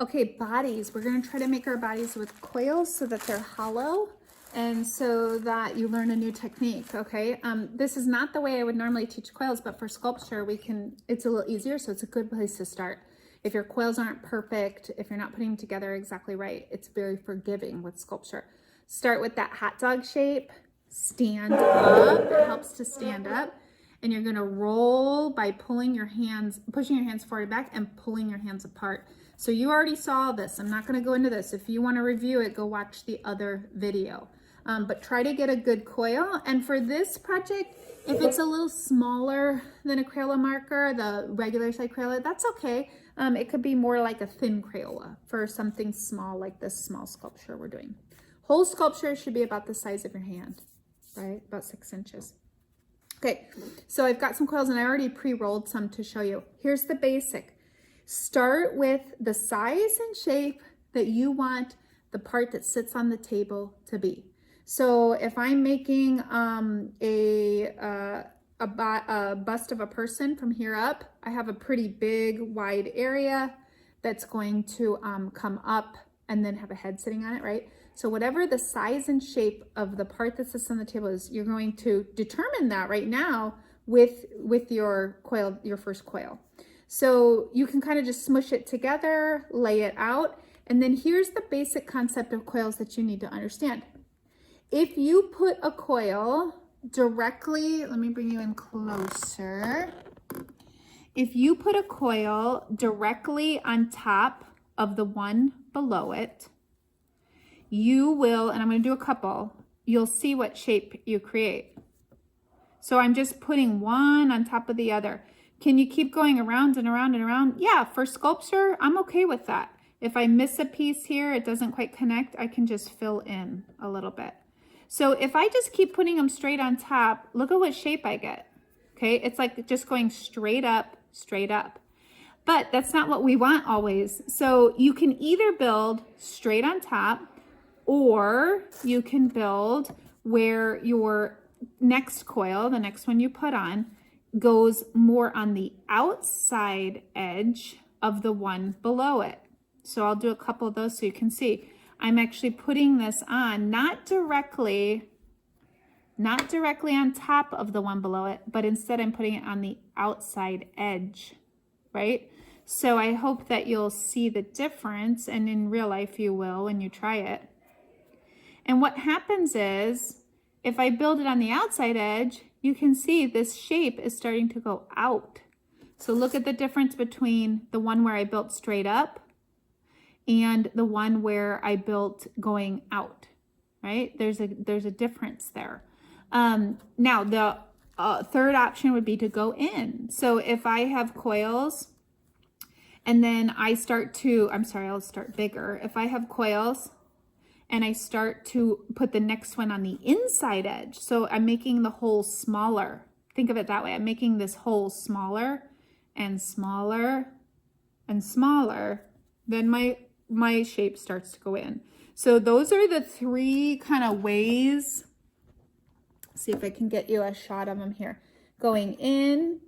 Okay, bodies. We're going to try to make our bodies with coils so that they're hollow and so that you learn a new technique, okay? This is not the way I would normally teach coils, but for sculpture, it's a little easier, so it's a good place to start. If your coils aren't perfect, if you're not putting them together exactly right, it's very forgiving with sculpture. Start with that hot dog shape, stand up, it helps to stand up. And you're gonna roll by pushing your hands forward and back and pulling your hands apart. So you already saw this. I'm not gonna go into this. If you wanna review it, go watch the other video. But try to get a good coil. And for this project, if it's a little smaller than a Crayola marker, the regular size Crayola, that's okay. It could be more like a thin Crayola for something small like this small sculpture we're doing. Whole sculpture should be about the size of your hand, right? About 6 inches. Okay, so I've got some coils and I already pre-rolled some to show you. Here's the basic. Start with the size and shape that you want the part that sits on the table to be. So if I'm making a bust of a person from here up, I have a pretty big, wide area that's going to come up and then have a head sitting on it, right? So whatever the size and shape of the part that sits on the table is, you're going to determine that right now with your coil, your first coil. So you can kind of just smush it together, lay it out, and then here's the basic concept of coils that you need to understand. If you put a coil directly, let me bring you in closer. If you put a coil directly on top of the one below it, you will, and I'm going to do a couple, you'll see what shape you create. So I'm just putting one on top of the other. Can you keep going around and around and around? Yeah, for sculpture, I'm okay with that. If I miss a piece here, it doesn't quite connect, I can just fill in a little bit. So if I just keep putting them straight on top, look at what shape I get. Okay, it's like just going straight up, straight up. But that's not what we want always. So you can either build straight on top, or you can build where your next coil, the next one you put on, goes more on the outside edge of the one below it. So I'll do a couple of those so you can see. I'm actually putting this on, not directly on top of the one below it, but instead I'm putting it on the outside edge, right? So I hope that you'll see the difference, and in real life you will when you try it. And what happens is, if I build it on the outside edge, you can see this shape is starting to go out. So look at the difference between the one where I built straight up and the one where I built going out, right? There's a difference there. Now the third option would be to go in. So if I have coils and then I start to, I'll start bigger. If I have coils and I start to put the next one on the inside edge, so I'm making the hole smaller. Think of it that way. I'm making this hole smaller and smaller and smaller, then my shape starts to go in. So those are the three kind of ways. See if I can get you a shot of them here. Going in,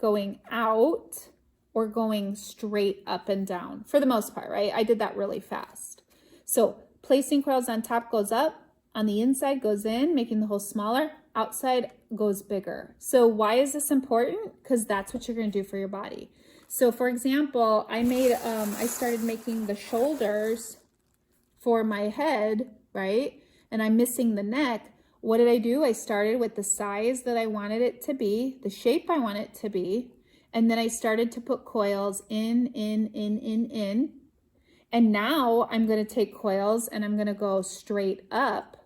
going out, or going straight up and down for the most part, right? I did that really fast. So placing coils on top goes up, on the inside goes in, making the hole smaller, outside goes bigger. So why is this important? Because that's what you're going to do for your body. So for example, I started making the shoulders for my head, right? And I'm missing the neck. What did I do? I started with the size that I wanted it to be, the shape I want it to be, and then I started to put coils in. And now I'm going to take coils and I'm going to go straight up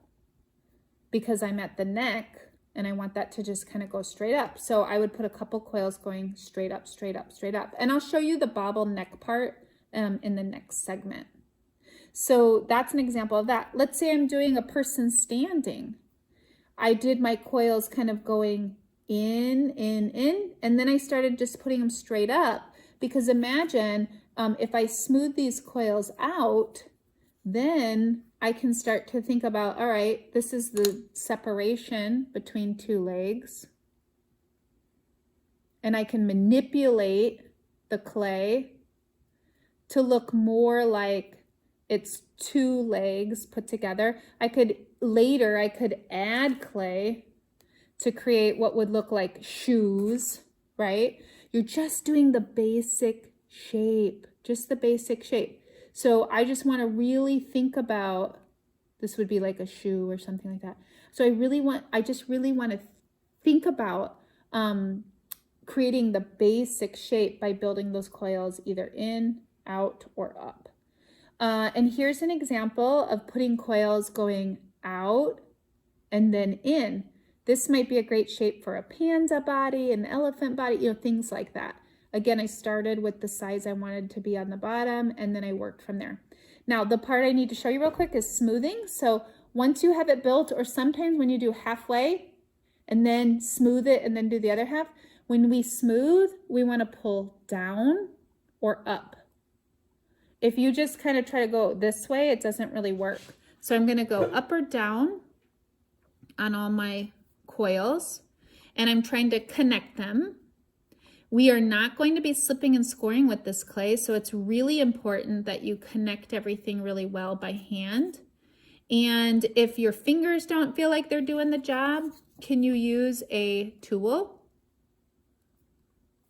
because I'm at the neck and I want that to just kind of go straight up. So I would put a couple coils going straight up, straight up, straight up. And I'll show you the bobble neck part in the next segment. So that's an example of that. Let's say I'm doing a person standing. I did my coils kind of going in, and then I started just putting them straight up, because imagine if I smooth these coils out, then I can start to think about, all right, this is the separation between two legs. And I can manipulate the clay to look more like it's two legs put together. I could add clay to create what would look like shoes, right? You're just doing the basic shape, just the basic shape. So I just want to really think about, this would be like a shoe or something like that. So I just really want to think about creating the basic shape by building those coils either in, out, or up. And here's an example of putting coils going out and then in. This might be a great shape for a panda body, an elephant body, you know, things like that. Again, I started with the size I wanted to be on the bottom, and then I worked from there. Now, the part I need to show you real quick is smoothing. So once you have it built, or sometimes when you do halfway and then smooth it and then do the other half, when we smooth, we want to pull down or up. If you just kind of try to go this way, it doesn't really work. So I'm going to go up or down on all my coils, and I'm trying to connect them. We are not going to be slipping and scoring with this clay, so it's really important that you connect everything really well by hand. And if your fingers don't feel like they're doing the job, can you use a tool?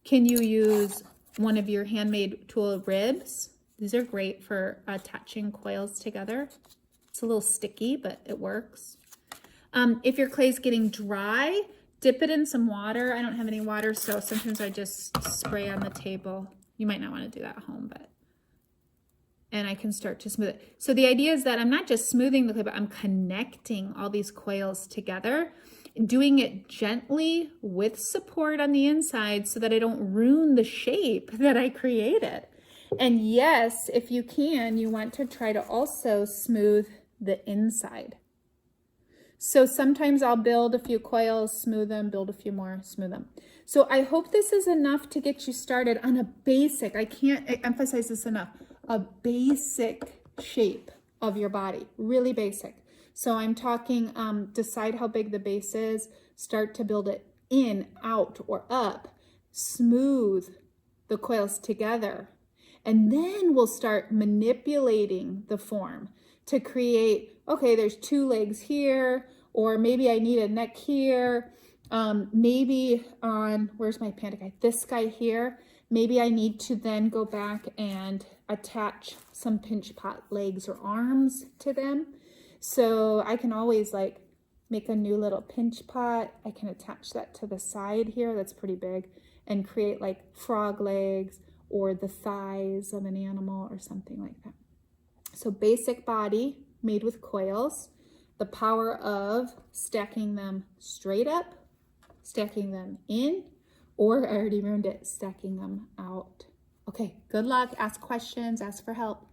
Can you use one of your handmade tool ribs? These are great for attaching coils together. It's a little sticky, but it works. If your clay is getting dry, dip it in some water. I don't have any water, so sometimes I just spray on the table. You might not want to do that at home, and I can start to smooth it. So the idea is that I'm not just smoothing the clay, but I'm connecting all these coils together, doing it gently with support on the inside so that I don't ruin the shape that I created. And yes, if you can, you want to try to also smooth the inside. So sometimes I'll build a few coils, smooth them, build a few more, smooth them. So I hope this is enough to get you started on a basic, I can't emphasize this enough, a basic shape of your body, really basic. So I'm talking, decide how big the base is, start to build it in, out, or up, smooth the coils together, and then we'll start manipulating the form to create, okay, there's two legs here, or maybe I need a neck here. Maybe on, where's my panda guy? This guy here. Maybe I need to then go back and attach some pinch pot legs or arms to them. So I can always like make a new little pinch pot. I can attach that to the side here. That's pretty big, and create like frog legs or the thighs of an animal or something like that. So basic body made with coils, the power of stacking them straight up, stacking them in, or I already ruined it, stacking them out. Okay, good luck, ask questions, ask for help.